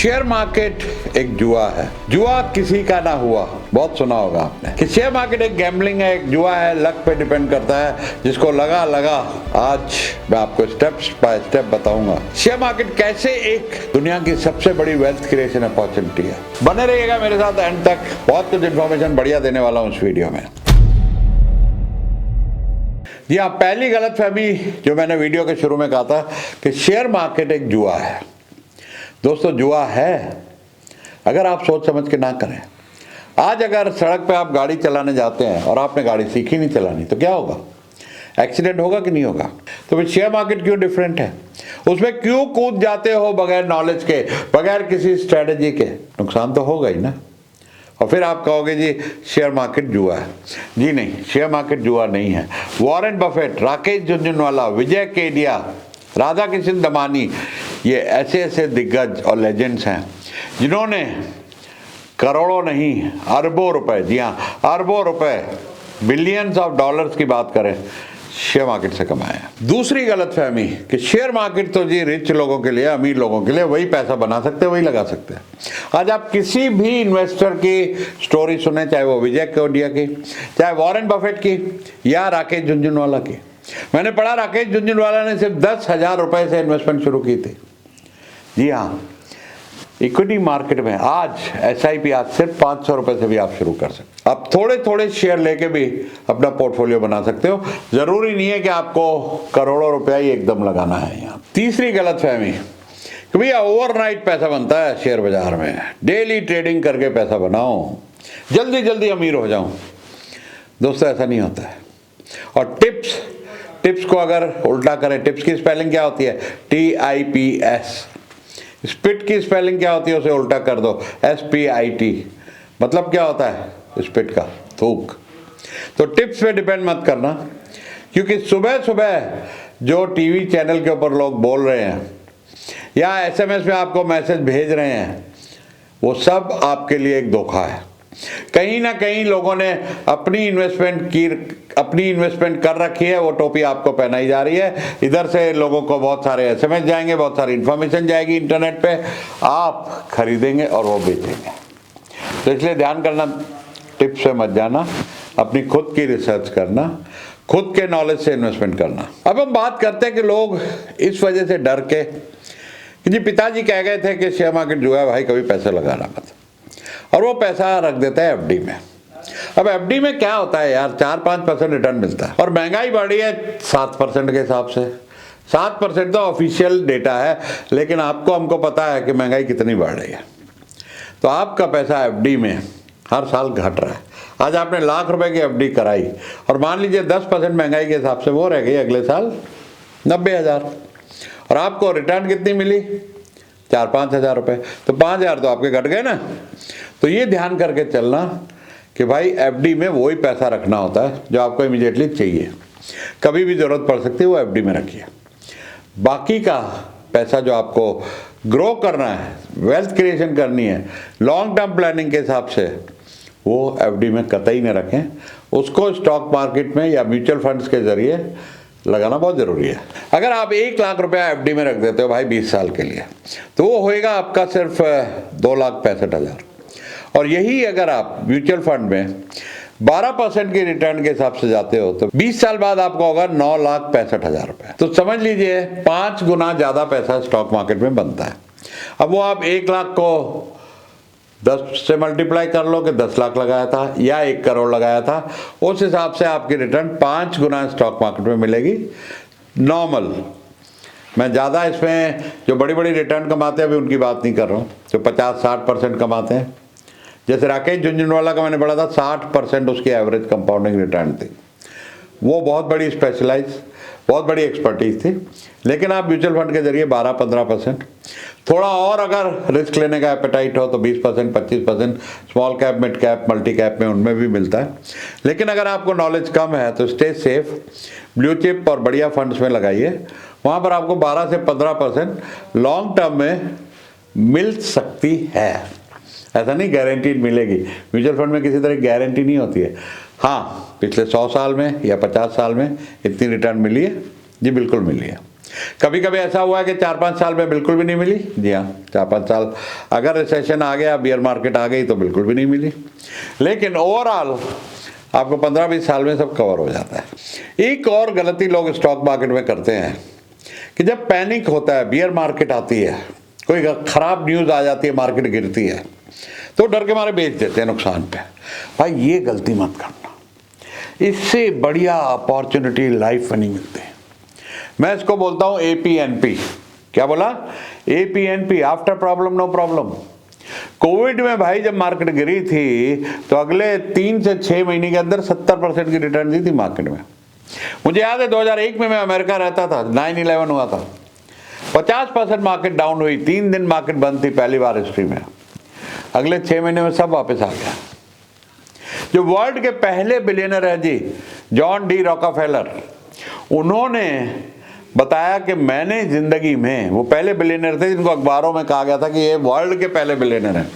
Share market एक जुआ है। जुआ किसी का ना हुआ, बहुत सुना होगा आपने कि शेयर मार्केट एक गैम्बलिंग है, एक जुआ है, लक पे डिपेंड करता है। जिसको लगा आज मैं आपको स्टेप बाय स्टेप बताऊंगा शेयर मार्केट कैसे एक दुनिया की सबसे बड़ी वेल्थ क्रिएशन अपॉर्चुनिटी है। बने रहिएगा मेरे साथ एंड तक, बहुत कुछ इंफॉर्मेशन बढ़िया देने वाला हूं इस वीडियो में। जी हाँ, पहली गलतफहमी जो मैंने वीडियो के शुरू में कहा था कि शेयर मार्केट एक जुआ है। दोस्तों, जुआ है अगर आप सोच समझ के ना करें। आज अगर सड़क पे आप गाड़ी चलाने जाते हैं और आपने गाड़ी सीखी नहीं चलानी तो क्या होगा? एक्सीडेंट होगा कि नहीं होगा? तो फिर शेयर मार्केट क्यों डिफरेंट है? उसमें क्यों कूद जाते हो बगैर नॉलेज के, बगैर किसी स्ट्रेटेजी के? नुकसान तो होगा ही ना। और फिर आप कहोगे जी शेयर मार्केट जुआ है। जी नहीं, शेयर मार्केट जुआ नहीं है। वॉरेन बफेट, राकेश झुनझुनवाला, विजय केडिया, राधा किशन दमानी, ये ऐसे दिग्गज और लेजेंड्स हैं जिन्होंने करोड़ों नहीं अरबों रुपए, जी हाँ अरबों रुपए, बिलियंस ऑफ डॉलर्स की बात करें, शेयर मार्केट से कमाया। दूसरी गलतफहमी कि शेयर मार्केट तो जी रिच लोगों के लिए, अमीर लोगों के लिए, वही पैसा बना सकते हैं, वही लगा सकते हैं। आज आप किसी भी इन्वेस्टर की स्टोरी सुने, चाहे वो विजय केडिया की, चाहे वॉरेन बफेट की या राकेश झुनझुनवाला की। मैंने पढ़ा राकेश झुनझुनवाला ने सिर्फ 10,000 रुपए से इन्वेस्टमेंट शुरू की थी। जी हाँ, इक्विटी मार्केट में आज SIP आज सिर्फ 500 रुपए से भी आप शुरू कर सकते। आप थोड़े थोड़े शेयर लेके भी अपना पोर्टफोलियो बना सकते हो। जरूरी नहीं है कि आपको करोड़ों रुपया ही एकदम लगाना है। यहाँ तीसरी गलतफहमी कि भैया ओवरनाइट पैसा बनता है शेयर बाजार में, डेली ट्रेडिंग करके पैसा बनाओ, जल्दी जल्दी अमीर हो जाऊं। दोस्तों, ऐसा नहीं होता है। और टिप्स को अगर उल्टा करें, टिप्स की स्पेलिंग क्या होती है? TIPS। स्पिट की स्पेलिंग क्या होती है? उसे उल्टा कर दो, SPIT। मतलब क्या होता है स्पिट का? थूक। तो टिप्स पे डिपेंड मत करना, क्योंकि सुबह सुबह जो टीवी चैनल के ऊपर लोग बोल रहे हैं या SMS में आपको मैसेज भेज रहे हैं, वो सब आपके लिए एक धोखा है। कहीं ना कहीं लोगों ने अपनी इन्वेस्टमेंट कर रखी है, वो टोपी आपको पहनाई जा रही है। इधर से लोगों को बहुत सारे SMS जाएंगे, बहुत सारी इन्फॉर्मेशन जाएगी इंटरनेट पे, आप खरीदेंगे और वो बेचेंगे। तो इसलिए ध्यान करना, टिप्स से मत जाना, अपनी खुद की रिसर्च करना, खुद के नॉलेज से इन्वेस्टमेंट करना। अब हम बात करते हैं कि लोग इस वजह से डर के कि जी पिताजी कह गए थे कि शेयर मार्केट जो है भाई कभी पैसे लगाना मत, और वो पैसा रख देता है FD में। अब FD में क्या होता है यार, 4-5% रिटर्न मिलता है, और महंगाई बढ़ी है 7% के हिसाब से। 7% तो ऑफिशियल डेटा है, लेकिन आपको हमको पता है कि महंगाई कितनी बढ़ रही है। तो आपका पैसा FD में हर साल घट रहा है। आज आपने लाख रुपए की FD कराई और मान लीजिए 10% महंगाई के हिसाब से वो रह गई अगले साल 90,000, और आपको रिटर्न कितनी मिली? 4-5 हज़ार रुपए। तो 5 हज़ार तो आपके घट गए ना। तो ये ध्यान करके चलना कि भाई FD में वही पैसा रखना होता है जो आपको इमीडिएटली चाहिए, कभी भी जरूरत पड़ सकती है, वो FD में रखिए। बाकी का पैसा जो आपको ग्रो करना है, वेल्थ क्रिएशन करनी है, लॉन्ग टर्म प्लानिंग के हिसाब से, वो FD में कतई न रखें। उसको स्टॉक मार्केट में या म्यूचुअल फंड्स के जरिए लगाना बहुत जरूरी है। अगर आप 1 लाख रुपया FD में रख देते हो भाई 20 साल के लिए, तो वो होएगा आपका सिर्फ 2,65,000। और यही अगर आप म्यूचुअल फंड में 12% के रिटर्न के हिसाब से जाते हो तो 20 साल बाद आपको होगा 9,65,000 रुपए। तो समझ लीजिए 5 गुना ज्यादा पैसा स्टॉक मार्केट में बनता है। अब वो आप 1 लाख को 10 से मल्टीप्लाई कर लो कि 10 लाख लगाया था या 1 करोड़ लगाया था, उस हिसाब से आपकी रिटर्न 5 गुना स्टॉक मार्केट में मिलेगी नॉर्मल। मैं ज़्यादा इसमें जो बड़ी बड़ी रिटर्न कमाते हैं अभी उनकी बात नहीं कर रहा हूँ, जो 50-60% कमाते हैं। जैसे राकेश झुनझुनवाला का मैंने पढ़ा था 60% उसकी एवरेज कंपाउंडिंग रिटर्न थी। वो बहुत बड़ी स्पेशलाइज, बहुत बड़ी एक्सपर्टीज थी। लेकिन आप म्यूचुअल फंड के जरिए 12-15%, थोड़ा और अगर रिस्क लेने का एपेटाइट हो तो 20%, 25%, small cap, mid cap, multi cap में उनमें भी मिलता है। लेकिन अगर आपको नॉलेज कम है तो स्टे सेफ, ब्लू चिप और बढ़िया फंड्स में लगाइए। वहाँ पर आपको 12 से 15% लॉन्ग टर्म में मिल सकती है। ऐसा नहीं गारंटीड मिलेगी, म्यूचुअल फंड में किसी तरह की गारंटी नहीं होती है। हाँ, पिछले 100 साल में या 50 साल में इतनी रिटर्न मिली है? जी बिल्कुल मिली है। कभी कभी ऐसा हुआ है कि 4-5 साल में बिल्कुल भी नहीं मिली। जी हाँ, 4-5 साल अगर रिसेशन आ गया, बियर मार्केट आ गई तो बिल्कुल भी नहीं मिली। लेकिन ओवरऑल आपको 15-20 साल में सब कवर हो जाता है। एक और गलती लोग स्टॉक मार्केट में करते हैं कि जब पैनिक होता है, बियर मार्केट आती है, कोई खराब न्यूज़ आ जाती है, मार्केट गिरती है, तो डर के मारे बेच देते हैं नुकसान पे। भाई ये गलती मत करना, इससे बढ़िया अपॉर्चुनिटी लाइफ में नहीं मिलते। मैं इसको बोलता हूं APNP। क्या बोला? APNP, after problem no problem. Covid में भाई जब मार्केट गिरी थी तो अगले 3 से 6 महीने के अंदर 70% की रिटर्न दी थी मार्केट में। मुझे याद है 2001 में मैं अमेरिका रहता था, 9/11 हुआ था, 50% मार्केट डाउन हुई, 3 दिन मार्केट बंद थी पहली बार हिस्ट्री में। अगले 6 महीने में सब वापस आ गया। जो वर्ल्ड के पहले बिलियनर है जी, जॉन डी रॉकफेलर, उन्होंने बताया कि मैंने जिंदगी में, वो पहले बिलियनर थे जिनको अखबारों में कहा गया था कि ये वर्ल्ड के पहले बिलियनर हैं,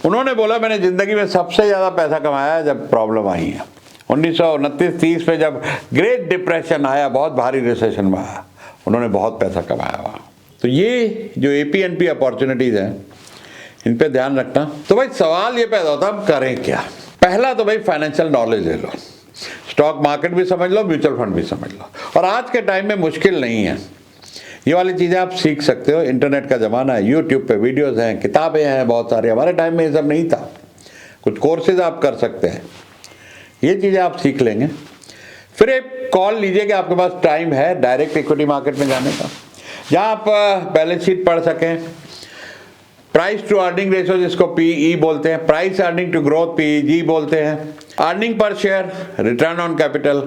उन्होंने बोला मैंने जिंदगी में सबसे ज्यादा पैसा कमाया जब प्रॉब्लम आई है। 1929-30 में जब ग्रेट डिप्रेशन आया, बहुत भारी रिसेशन में आया, उन्होंने बहुत पैसा कमाया वहाँ। तो ये जो APNP अपॉर्चुनिटीज हैं, इन पे ध्यान रखना। तो भाई सवाल ये पैदा होता है अब करें क्या। पहला तो भाई फाइनेंशियल नॉलेज ले लो, स्टॉक मार्केट भी समझ लो, म्यूचुअल फंड भी समझ लो। और आज के टाइम में मुश्किल नहीं है, ये वाली चीज़ें आप सीख सकते हो। इंटरनेट का ज़माना है, यूट्यूब पे वीडियोस हैं, किताबें हैं बहुत सारी। हमारे टाइम में ये सब नहीं था, कुछ कोर्सेज आप कर सकते हैं, ये चीज़ें आप सीख लेंगे। फिर एक कॉल लीजिए कि आपके पास टाइम है डायरेक्ट इक्विटी मार्केट में जाने का, जहाँ आप बैलेंस शीट पढ़ सकें, प्राइस टू अर्निंग रेशियो जिसको PE बोलते हैं, price earning to growth PEG बोलते हैं, अर्निंग पर share, return on capital,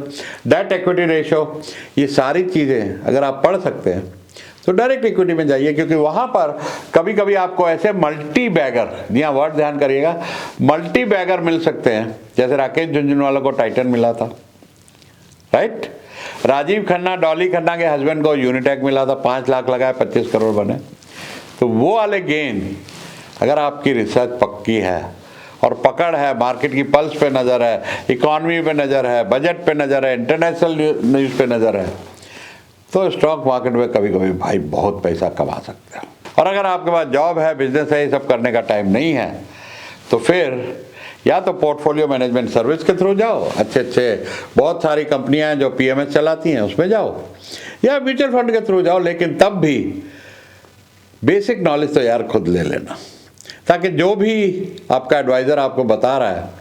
debt equity ratio, ये सारी चीज़ें अगर आप पढ़ सकते हैं तो डायरेक्ट इक्विटी में जाइए। क्योंकि वहाँ पर कभी कभी आपको ऐसे मल्टी बैगर, जी हाँ वर्ड ध्यान करिएगा, मल्टी बैगर मिल सकते हैं। जैसे राकेश झुनझुनवाला को टाइटन मिला था, राइट? राजीव खन्ना, डॉली खन्ना के हस्बैंड को यूनिटेक मिला था, 5 लाख लगाए 25 करोड़ बने। तो वो वाले गेन, अगर आपकी रिसर्च पक्की है और पकड़ है, मार्केट की पल्स पे नज़र है, इकॉनमी पे नज़र है, बजट पे नज़र है, इंटरनेशनल न्यूज़ पे नज़र है, तो स्टॉक मार्केट में कभी कभी भाई बहुत पैसा कमा सकते हो। और अगर आपके पास जॉब है, बिजनेस है, ये सब करने का टाइम नहीं है, तो फिर या तो पोर्टफोलियो मैनेजमेंट सर्विस के थ्रू जाओ, अच्छे बहुत सारी कंपनियां हैं जो PMS चलाती हैं उसमें जाओ, या म्यूचुअल फंड के थ्रू जाओ। लेकिन तब भी बेसिक नॉलेज तो यार खुद ले लेना, ताकि जो भी आपका एडवाइज़र आपको बता रहा है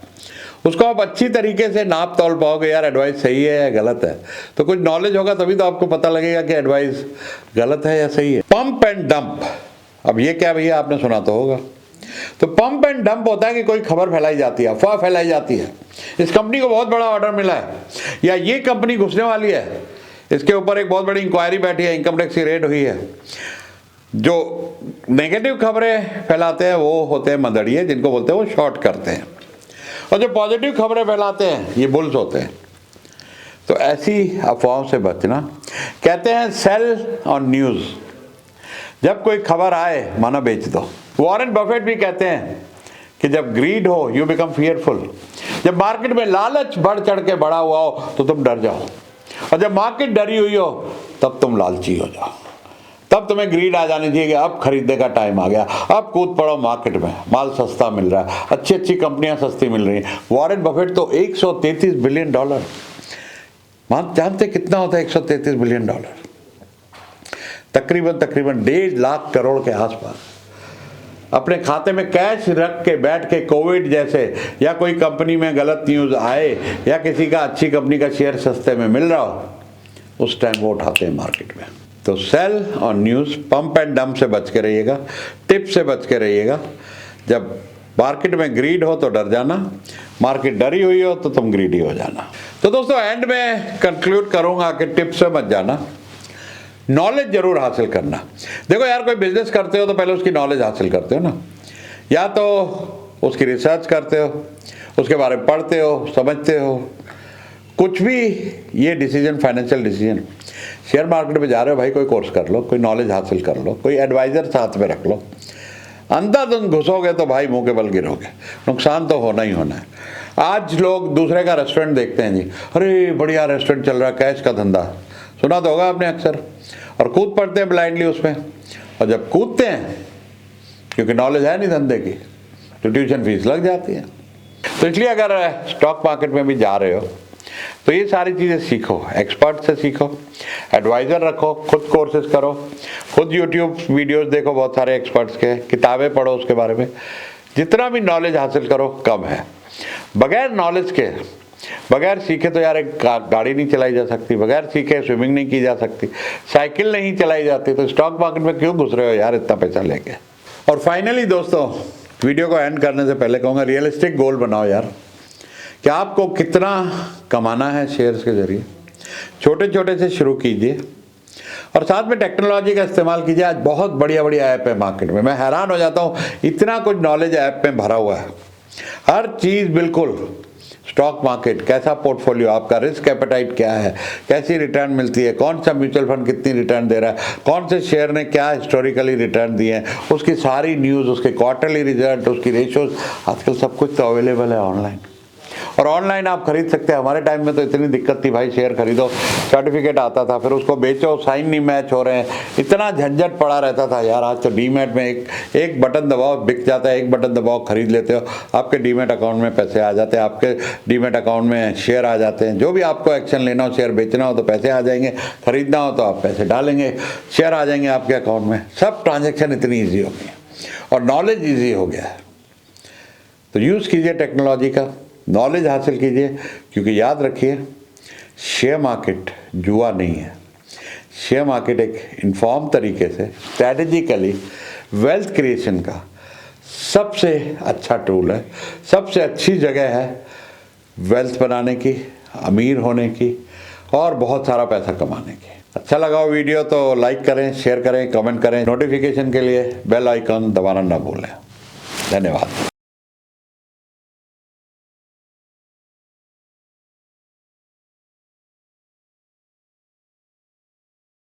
उसको आप अच्छी तरीके से नाप तोल पाओगे, यार एडवाइस सही है या गलत है। तो कुछ नॉलेज होगा तभी तो आपको पता लगेगा कि एडवाइस गलत है या सही है। पंप एंड डंप, अब ये क्या भैया, आपने सुना तो होगा। तो पंप एंड डंप होता है कि कोई खबर फैलाई जाती है, अफवाह फैलाई जाती है, इस कंपनी को बहुत बड़ा ऑर्डर मिला है, या ये कंपनी घुसने वाली है, इसके ऊपर एक बहुत बड़ी इंक्वायरी बैठी है, इनकम टैक्स की रेड हुई है। जो नेगेटिव खबरें फैलाते हैं वो होते हैं मदड़िए, जिनको बोलते हैं वो शॉर्ट करते हैं, और जो पॉजिटिव खबरें फैलाते हैं ये बुल्स होते हैं। तो ऐसी अफवाहों से बचना। कहते हैं सेल ऑन न्यूज़, जब कोई खबर आए माना बेच दो। वॉरेन बफेट भी कहते हैं कि जब ग्रीड हो यू बिकम फियरफुल, जब मार्केट में लालच बढ़ चढ़ के बढ़ा हुआ हो तो तुम डर जाओ, और जब मार्केट डरी हुई हो तब तुम लालची हो जाओ। तब तुम्हें ग्रीड आ जानी चाहिए कि अब खरीदने का टाइम आ गया, अब कूद पड़ो मार्केट में, माल सस्ता मिल रहा है, अच्छी अच्छी कंपनियां सस्ती मिल रही हैं। वॉरेन बफेट तो $133 बिलियन, जानते कितना होता है $133 बिलियन? तकरीबन 1.5 लाख करोड़ के आसपास अपने खाते में कैश रख के बैठ के, कोविड जैसे या कोई कंपनी में गलत न्यूज़ आए या किसी का अच्छी कंपनी का शेयर सस्ते में मिल रहा हो, उस टाइम वो उठाते हैं मार्केट में। तो sell on news, pump and dump से बच के रहिएगा, टिप से बच के रहिएगा। जब मार्केट में ग्रीड हो तो डर जाना, मार्केट डरी हुई हो तो तुम ग्रीडी हो जाना। तो दोस्तों एंड में कंक्लूड करूंगा कि टिप से मत जाना, नॉलेज जरूर हासिल करना। देखो यार, कोई बिजनेस करते हो तो पहले उसकी नॉलेज हासिल करते हो ना, या तो उसकी रिसर्च करते हो, उसके बारे में पढ़ते हो, समझते हो, कुछ भी। ये decision, financial decision, share market में जा रहे हो भाई, कोई कोर्स कर लो, कोई नॉलेज हासिल कर लो, कोई एडवाइजर साथ में रख लो। अंधाधुंध घुसोगे तो भाई मुंह के बल गिरोगे, नुकसान तो होना ही होना है। आज लोग दूसरे का रेस्टोरेंट देखते हैं जी, अरे बढ़िया रेस्टोरेंट चल रहा है, कैश का धंधा, सुना तो होगा आपने अक्सर, और कूद पड़ते हैं ब्लाइंडली उसमें। और जब कूदते हैं, क्योंकि नॉलेज है नहीं धंधे की, तो ट्यूशन फीस लग जाती है। तो इसलिए अगर स्टॉक मार्केट में भी जा रहे हो तो ये सारी चीज़ें सीखो, एक्सपर्ट से सीखो, एडवाइज़र रखो, खुद कोर्सेज करो, खुद यूट्यूब वीडियोस देखो बहुत सारे एक्सपर्ट्स के, किताबें पढ़ो उसके बारे में। जितना भी नॉलेज हासिल करो कम है। बगैर नॉलेज के, बगैर सीखे तो यार एक गाड़ी नहीं चलाई जा सकती, बगैर सीखे स्विमिंग नहीं की जा सकती, साइकिल नहीं चलाई जाती। तो स्टॉक मार्केट में क्यों घुस रहे हो यार इतना पैसा लेके। और फाइनली दोस्तों, वीडियो को एंड करने से पहले कहूँगा, रियलिस्टिक गोल बनाओ यार कि आपको कितना कमाना है शेयर्स के जरिए। छोटे छोटे से शुरू कीजिए और साथ में टेक्नोलॉजी का इस्तेमाल कीजिए। आज बहुत बढ़िया बढ़िया ऐप है मार्केट में, मैं हैरान हो जाता हूँ, इतना कुछ नॉलेज ऐप में भरा हुआ है। हर चीज़ बिल्कुल, स्टॉक मार्केट, कैसा पोर्टफोलियो, आपका रिस्क एपेटाइट क्या है, कैसी रिटर्न मिलती है, कौन सा म्यूचुअल फंड कितनी रिटर्न दे रहा है, कौन से शेयर ने क्या हिस्टोरिकली रिटर्न दिए हैं, उसकी सारी न्यूज़, उसके क्वार्टरली रिजल्ट, उसकी रेशोज, आजकल सब कुछ तो अवेलेबल है ऑनलाइन। और ऑनलाइन आप खरीद सकते हैं। हमारे टाइम में तो इतनी दिक्कत थी भाई, शेयर खरीदो, सर्टिफिकेट आता था, फिर उसको बेचो, साइन नहीं मैच हो रहे हैं, इतना झंझट पड़ा रहता था यार। आज तो डीमैट में एक बटन दबाओ बिक जाता है, एक बटन दबाओ खरीद लेते हो, आपके डीमैट अकाउंट में पैसे आ जाते हैं, आपके डीमैट अकाउंट में शेयर आ जाते हैं। जो भी आपको एक्शन लेना हो, शेयर बेचना हो तो पैसे आ जाएंगे, खरीदना हो तो आप पैसे डालेंगे, शेयर आ जाएंगे आपके अकाउंट में। सब ट्रांजेक्शन इतनी ईजी हो गई और नॉलेज ईजी हो गया है। तो यूज़ कीजिए टेक्नोलॉजी का, नॉलेज हासिल कीजिए, क्योंकि याद रखिए शेयर मार्केट जुआ नहीं है। शेयर मार्केट एक इन्फॉर्म तरीके से स्ट्रैटेजिकली वेल्थ क्रिएशन का सबसे अच्छा टूल है, सबसे अच्छी जगह है वेल्थ बनाने की, अमीर होने की और बहुत सारा पैसा कमाने की। अच्छा लगा हो वीडियो तो लाइक करें, शेयर करें, कमेंट करें। नोटिफिकेशन के लिए बेल आइकन दबाना ना भूलें। धन्यवाद।